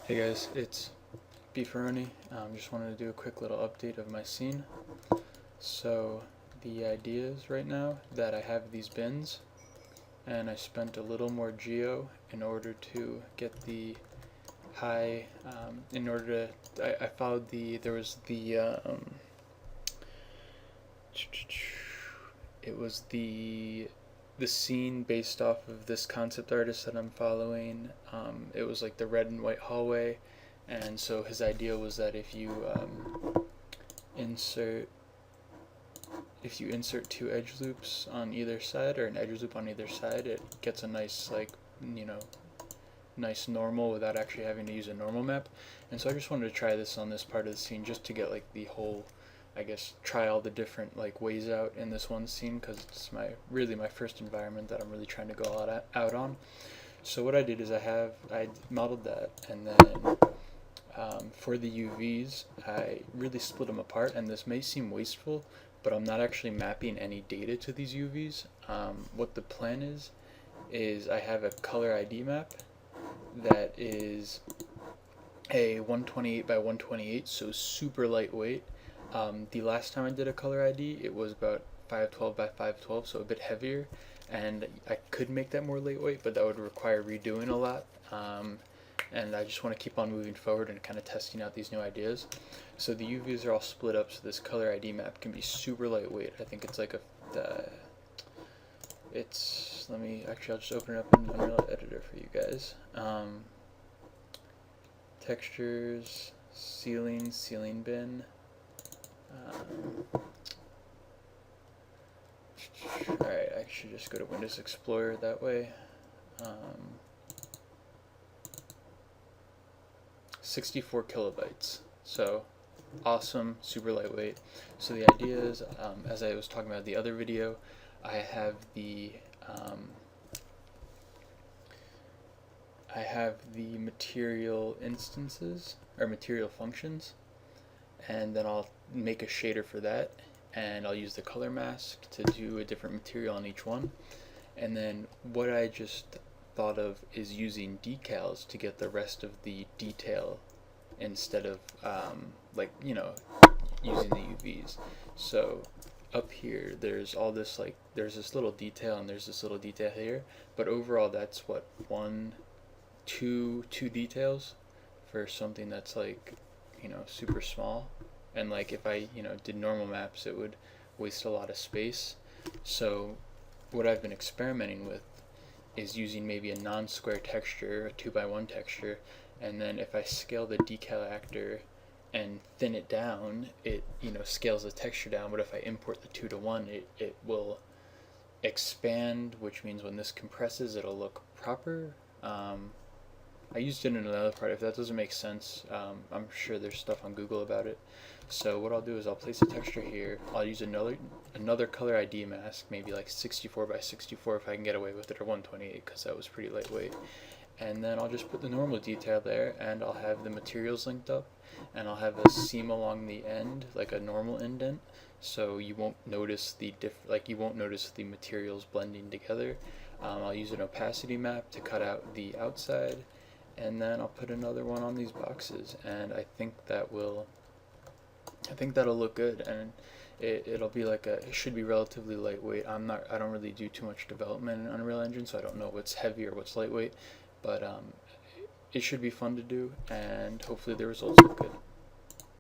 Hey guys, it's Beefaroni. Just wanted to do a quick little update of my scene. So the idea is right now that I have these bins and I spent a little more geo in order to get the high, I followed there was it was the scene based off of this concept artist that I'm following. It was like the red and white hallway, and so his idea was that insert if you insert two edge loops on either side, or an edge loop on either side, it gets a nice nice normal without actually having to use a normal map. And so I just wanted to try this on this part of the scene just to get like the whole, I guess, try all the different like ways out in this one scene, because it's really my first environment that I'm really trying to go out on. So what I did is I modeled that, and then for the UVs I really split them apart, and this may seem wasteful, but I'm not actually mapping any data to these UVs. What the plan is I have a color ID map that is a 128 by 128, so super lightweight. The last time I did a color ID, it was about 512 by 512, so a bit heavier, and I could make that more lightweight, but that would require redoing a lot. And I just want to keep on moving forward and kind of testing out these new ideas. So the UVs are all split up, so this color ID map can be super lightweight. I think it's like I'll just open it up in Unreal Editor for you guys. Textures, ceiling bin. Alright, I should just go to Windows Explorer that way. 64 kilobytes, so awesome, super lightweight. So the idea is, as I was talking about in the other video, I have the material instances, or material functions, and then I'll make a shader for that, and I'll use the color mask to do a different material on each one. And then what I just thought of is using decals to get the rest of the detail instead of using the UVs. So up here there's all this, like, there's this little detail and there's this little detail here, but overall that's what, two details for something that's like, super small. And like if I did normal maps, it would waste a lot of space. So what I've been experimenting with is using maybe a non-square texture, a 2x1 texture, and then if I scale the decal actor and thin it down, it scales the texture down. But if I import the 2:1, it will expand, which means when this compresses, it'll look proper. I used it in another part. If that doesn't make sense, I'm sure there's stuff on Google about it. So what I'll do is I'll place a texture here. I'll use another color ID mask, maybe like 64 by 64 if I can get away with it, or 128 because that was pretty lightweight. And then I'll just put the normal detail there, and I'll have the materials linked up, and I'll have a seam along the end, like a normal indent, so you won't notice the materials blending together. I'll use an opacity map to cut out the outside, and then I'll put another one on these boxes, and I think that'll look good, and it'll be it should be relatively lightweight. I don't really do too much development in Unreal Engine, so I don't know what's heavy or what's lightweight, but it should be fun to do, and hopefully the results look good.